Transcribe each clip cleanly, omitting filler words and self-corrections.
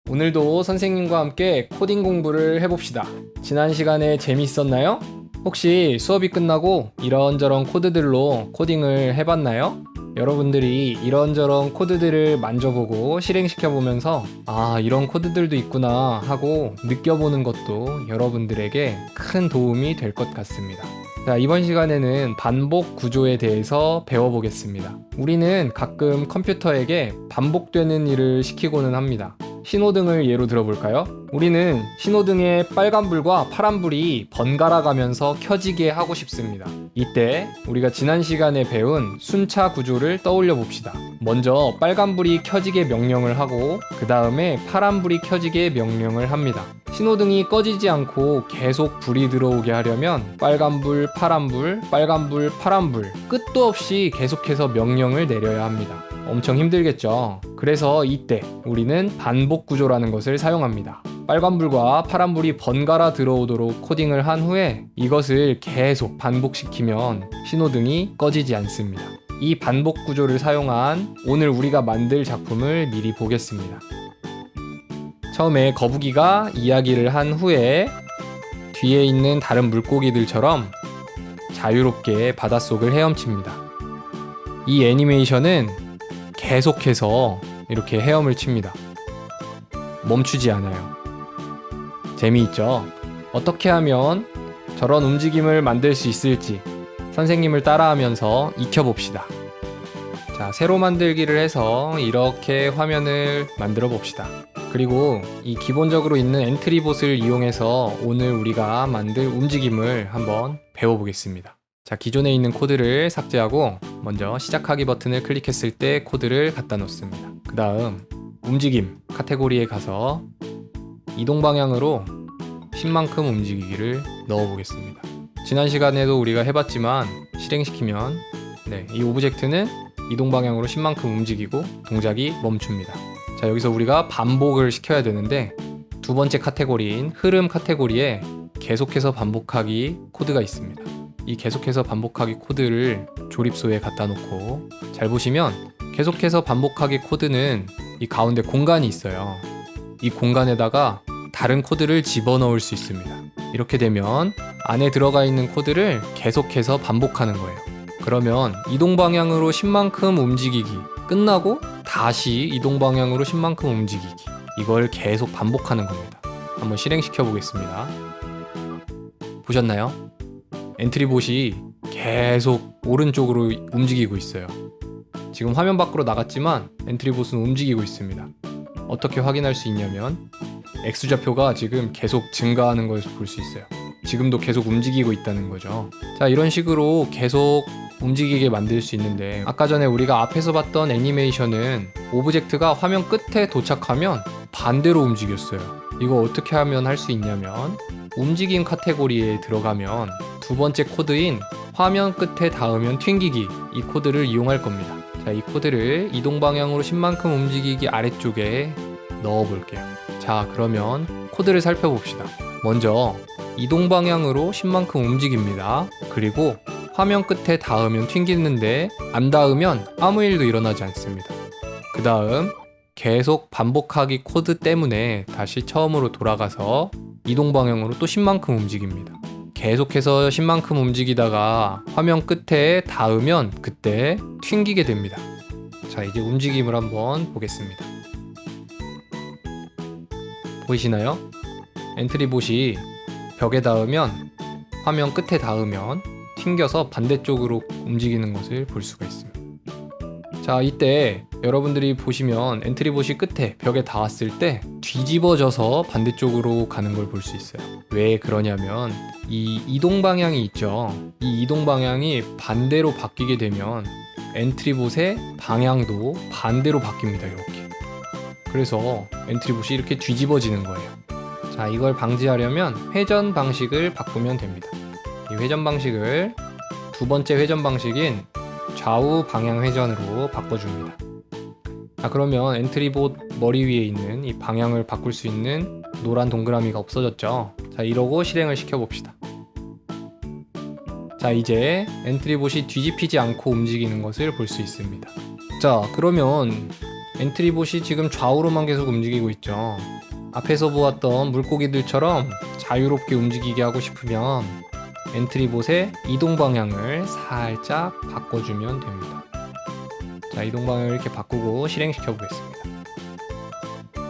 오늘도 선생님과 함께 코딩 공부를 해봅시다. 지난 시간에 재미있었나요? 혹시 수업이 끝나고 이런저런 코드들로 코딩을 해봤나요? 여러분들이 이런저런 코드들을 만져보고 실행시켜보면서 이런 코드들도 있구나 하고 느껴보는 것도 여러분들에게 큰 도움이 될 것 같습니다. 자, 이번 시간에는 반복 구조에 대해서 배워보겠습니다. 우리는 가끔 컴퓨터에게 반복되는 일을 시키고는 합니다. 신호등을 예로 들어볼까요? 우리는 신호등의 빨간불과 파란불이 번갈아 가면서 켜지게 하고 싶습니다. 이때 우리가 지난 시간에 배운 순차 구조를 떠올려 봅시다. 먼저 빨간불이 켜지게 명령을 하고 그 다음에 파란불이 켜지게 명령을 합니다. 신호등이 꺼지지 않고 계속 불이 들어오게 하려면 빨간불, 파란불, 빨간불, 파란불 끝도 없이 계속해서 명령을 내려야 합니다. 엄청 힘들겠죠? 그래서 이때 우리는 반복 구조라는 것을 사용합니다. 빨간불과 파란불이 번갈아 들어오도록 코딩을 한 후에 이것을 계속 반복시키면 신호등이 꺼지지 않습니다. 이 반복 구조를 사용한 오늘 우리가 만들 작품을 미리 보겠습니다. 처음에 거북이가 이야기를 한 후에 뒤에 있는 다른 물고기들처럼 자유롭게 바닷속을 헤엄칩니다. 이 애니메이션은 계속해서 이렇게 헤엄을 칩니다. 멈추지 않아요. 재미있죠? 어떻게 하면 저런 움직임을 만들 수 있을지 선생님을 따라하면서 익혀봅시다. 자, 새로 만들기를 해서 이렇게 화면을 만들어 봅시다. 그리고 이 기본적으로 있는 엔트리봇을 이용해서 오늘 우리가 만들 움직임을 한번 배워보겠습니다. 자, 기존에 있는 코드를 삭제하고 먼저 시작하기 버튼을 클릭했을 때 코드를 갖다 놓습니다. 그 다음 움직임 카테고리에 가서 이동 방향으로 10만큼 움직이기를 넣어 보겠습니다. 지난 시간에도 우리가 해봤지만 실행시키면 이 오브젝트는 이동 방향으로 10만큼 움직이고 동작이 멈춥니다. 자, 여기서 우리가 반복을 시켜야 되는데 두 번째 카테고리인 흐름 카테고리에 계속해서 반복하기 코드가 있습니다. 이 계속해서 반복하기 코드를 조립소에 갖다 놓고 잘 보시면 계속해서 반복하기 코드는 이 가운데 공간이 있어요. 이 공간에다가 다른 코드를 집어넣을 수 있습니다. 이렇게 되면 안에 들어가 있는 코드를 계속해서 반복하는 거예요. 그러면 이동 방향으로 10만큼 움직이기 끝나고 다시 이동 방향으로 10만큼 움직이기 이걸 계속 반복하는 겁니다. 한번 실행시켜 보겠습니다. 보셨나요? 엔트리봇이 계속 오른쪽으로 움직이고 있어요. 지금 화면 밖으로 나갔지만 엔트리봇은 움직이고 있습니다. 어떻게 확인할 수 있냐면 X좌표가 지금 계속 증가하는 것을 볼 수 있어요. 지금도 계속 움직이고 있다는 거죠. 자, 이런 식으로 계속 움직이게 만들 수 있는데 아까 전에 우리가 앞에서 봤던 애니메이션은 오브젝트가 화면 끝에 도착하면 반대로 움직였어요. 이거 어떻게 하면 할 수 있냐면 움직임 카테고리에 들어가면 두 번째 코드인 화면 끝에 닿으면 튕기기 이 코드를 이용할 겁니다. 자, 이 코드를 이동 방향으로 10만큼 움직이기 아래쪽에 넣어 볼게요. 자, 그러면 코드를 살펴봅시다. 먼저 이동 방향으로 10만큼 움직입니다. 그리고 화면 끝에 닿으면 튕기는데 안 닿으면 아무 일도 일어나지 않습니다. 그 다음 계속 반복하기 코드 때문에 다시 처음으로 돌아가서 이동 방향으로 또 10만큼 움직입니다. 계속해서 10만큼 움직이다가 화면 끝에 닿으면 그때 튕기게 됩니다. 자, 이제 움직임을 한번 보겠습니다. 보이시나요? 엔트리봇이 벽에 닿으면 화면 끝에 닿으면 튕겨서 반대쪽으로 움직이는 것을 볼 수가 있습니다. 자, 이때 여러분들이 보시면 엔트리봇이 끝에 벽에 닿았을 때 뒤집어져서 반대쪽으로 가는 걸 볼 수 있어요. 왜 그러냐면 이 이동 방향이 있죠. 이 이동 방향이 반대로 바뀌게 되면 엔트리봇의 방향도 반대로 바뀝니다. 이렇게. 그래서 엔트리봇이 이렇게 뒤집어지는 거예요. 자, 이걸 방지하려면 회전 방식을 바꾸면 됩니다. 이 회전 방식을 두 번째 회전 방식인 좌우 방향 회전으로 바꿔줍니다. 자, 그러면 엔트리봇 머리 위에 있는 이 방향을 바꿀 수 있는 노란 동그라미가 없어졌죠. 자, 이러고 실행을 시켜봅시다. 자, 이제 엔트리봇이 뒤집히지 않고 움직이는 것을 볼 수 있습니다. 자, 그러면 엔트리봇이 지금 좌우로만 계속 움직이고 있죠. 앞에서 보았던 물고기들처럼 자유롭게 움직이게 하고 싶으면 엔트리봇의 이동 방향을 살짝 바꿔주면 됩니다. 자, 이동 방향을 이렇게 바꾸고 실행시켜 보겠습니다. 네.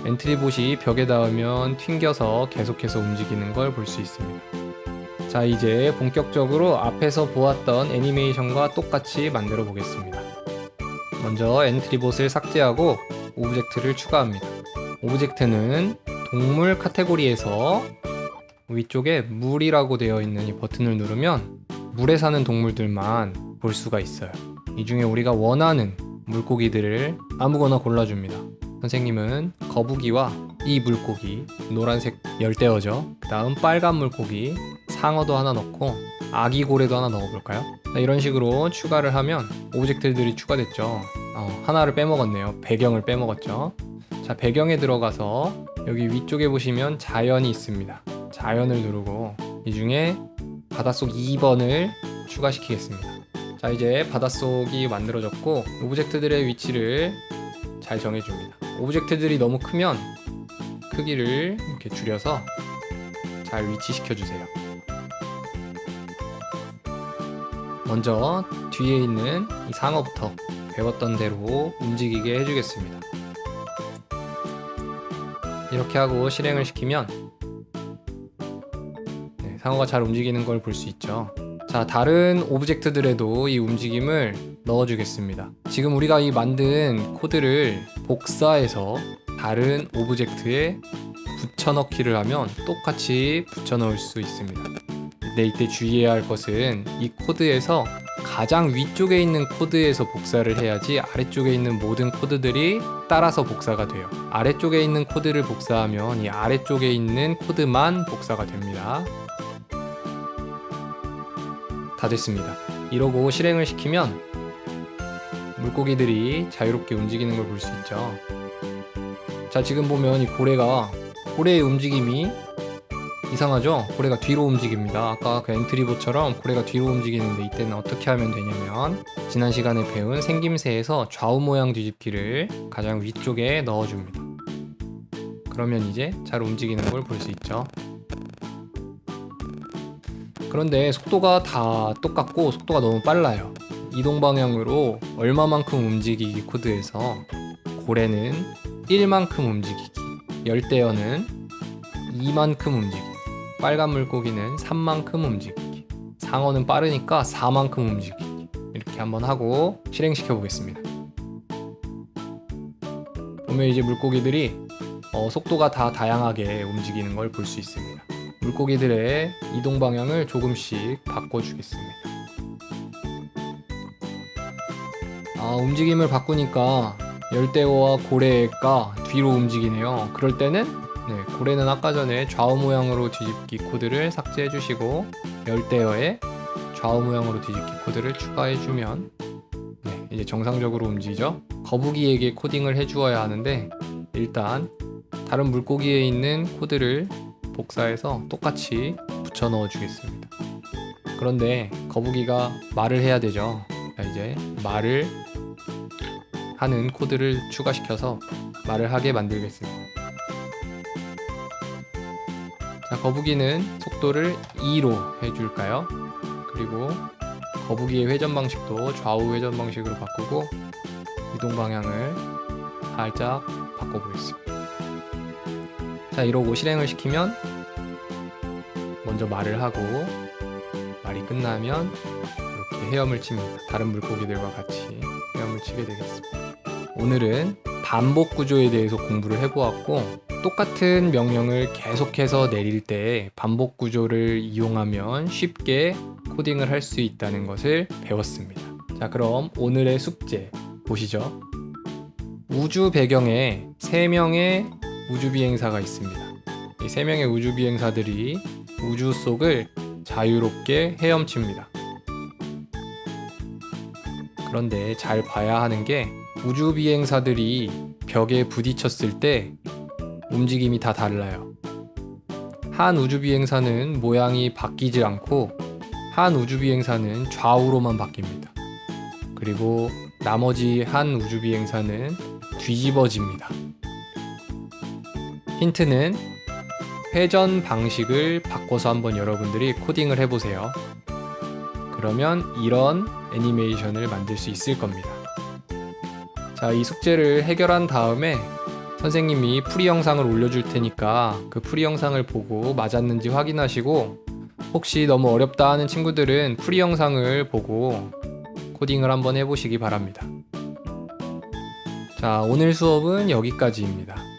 엔트리봇이 벽에 닿으면 튕겨서 계속해서 움직이는 걸 볼 수 있습니다. 자, 이제 본격적으로 앞에서 보았던 애니메이션과 똑같이 만들어 보겠습니다. 먼저 엔트리봇을 삭제하고 오브젝트를 추가합니다. 오브젝트는 동물 카테고리에서 위쪽에 물이라고 되어 있는 이 버튼을 누르면 물에 사는 동물들만 볼 수가 있어요. 이 중에 우리가 원하는 물고기들을 아무거나 골라줍니다. 선생님은 거북이와 이 물고기, 노란색 열대어죠. 그 다음 빨간 물고기, 상어도 하나 넣고 아기 고래도 하나 넣어볼까요? 이런 식으로 추가를 하면 오브젝트들이 추가됐죠. 하나를 빼먹었네요. 배경을 빼먹었죠. 자, 배경에 들어가서 여기 위쪽에 보시면 자연이 있습니다. 자연을 누르고 이 중에 바닷속 2번을 추가시키겠습니다. 자, 이제 바닷속이 만들어졌고 오브젝트들의 위치를 잘 정해줍니다. 오브젝트들이 너무 크면 크기를 이렇게 줄여서 잘 위치시켜 주세요. 먼저 뒤에 있는 이 상어부터 배웠던 대로 움직이게 해주겠습니다. 이렇게 하고 실행을 시키면 상어가 잘 움직이는 걸 볼 수 있죠. 자, 다른 오브젝트들에도 이 움직임을 넣어주겠습니다. 지금 우리가 이 만든 코드를 복사해서 다른 오브젝트에 붙여넣기를 하면 똑같이 붙여넣을 수 있습니다. 근데 이때 주의해야 할 것은 이 코드에서 가장 위쪽에 있는 코드에서 복사를 해야지 아래쪽에 있는 모든 코드들이 따라서 복사가 돼요. 아래쪽에 있는 코드를 복사하면 이 아래쪽에 있는 코드만 복사가 됩니다. 다 됐습니다. 이러고 실행을 시키면 물고기들이 자유롭게 움직이는 걸 볼 수 있죠. 자, 지금 보면 이 고래의 움직임이 이상하죠? 고래가 뒤로 움직입니다. 아까 그 엔트리봇처럼 고래가 뒤로 움직이는데 이때는 어떻게 하면 되냐면 지난 시간에 배운 생김새에서 좌우 모양 뒤집기를 가장 위쪽에 넣어줍니다. 그러면 이제 잘 움직이는 걸 볼 수 있죠. 그런데 속도가 다 똑같고 속도가 너무 빨라요. 이동 방향으로 얼마만큼 움직이기 코드에서 고래는 1만큼 움직이기, 열대어는 2만큼 움직이기, 빨간 물고기는 3만큼 움직이기, 상어는 빠르니까 4만큼 움직이기. 이렇게 한번 하고 실행시켜 보겠습니다. 보면 이제 물고기들이 속도가 다 다양하게 움직이는 걸 볼 수 있습니다. 물고기들의 이동 방향을 조금씩 바꿔주겠습니다. 움직임을 바꾸니까 열대어와 고래가 뒤로 움직이네요. 그럴 때는 고래는 아까 전에 좌우 모양으로 뒤집기 코드를 삭제해 주시고 열대어에 좌우 모양으로 뒤집기 코드를 추가해 주면 이제 정상적으로 움직이죠. 거북이에게 코딩을 해 주어야 하는데 일단 다른 물고기에 있는 코드를 복사해서 똑같이 붙여 넣어 주겠습니다. 그런데 거북이가 말을 해야 되죠. 자, 이제 말을 하는 코드를 추가시켜서 말을 하게 만들겠습니다. 자, 거북이는 속도를 2로 해줄까요? 그리고 거북이의 회전 방식도 좌우 회전 방식으로 바꾸고 이동 방향을 살짝 바꿔보겠습니다. 자, 이러고 실행을 시키면 먼저 말을 하고 말이 끝나면 이렇게 헤엄을 칩니다. 다른 물고기들과 같이 헤엄을 치게 되겠습니다. 오늘은 반복 구조에 대해서 공부를 해보았고 똑같은 명령을 계속해서 내릴 때 반복 구조를 이용하면 쉽게 코딩을 할 수 있다는 것을 배웠습니다. 자, 그럼 오늘의 숙제 보시죠. 우주 배경에 3명의 우주비행사가 있습니다. 이 3명의 우주비행사들이 우주 속을 자유롭게 헤엄칩니다. 그런데 잘 봐야 하는 게 우주비행사들이 벽에 부딪혔을 때 움직임이 다 달라요. 한 우주비행사는 모양이 바뀌지 않고 한 우주비행사는 좌우로만 바뀝니다. 그리고 나머지 한 우주비행사는 뒤집어집니다. 힌트는 회전 방식을 바꿔서 한번 여러분들이 코딩을 해보세요. 그러면 이런 애니메이션을 만들 수 있을 겁니다. 자, 이 숙제를 해결한 다음에 선생님이 풀이 영상을 올려줄 테니까 그 풀이 영상을 보고 맞았는지 확인하시고, 혹시 너무 어렵다 하는 친구들은 풀이 영상을 보고 코딩을 한번 해보시기 바랍니다. 자, 오늘 수업은 여기까지입니다.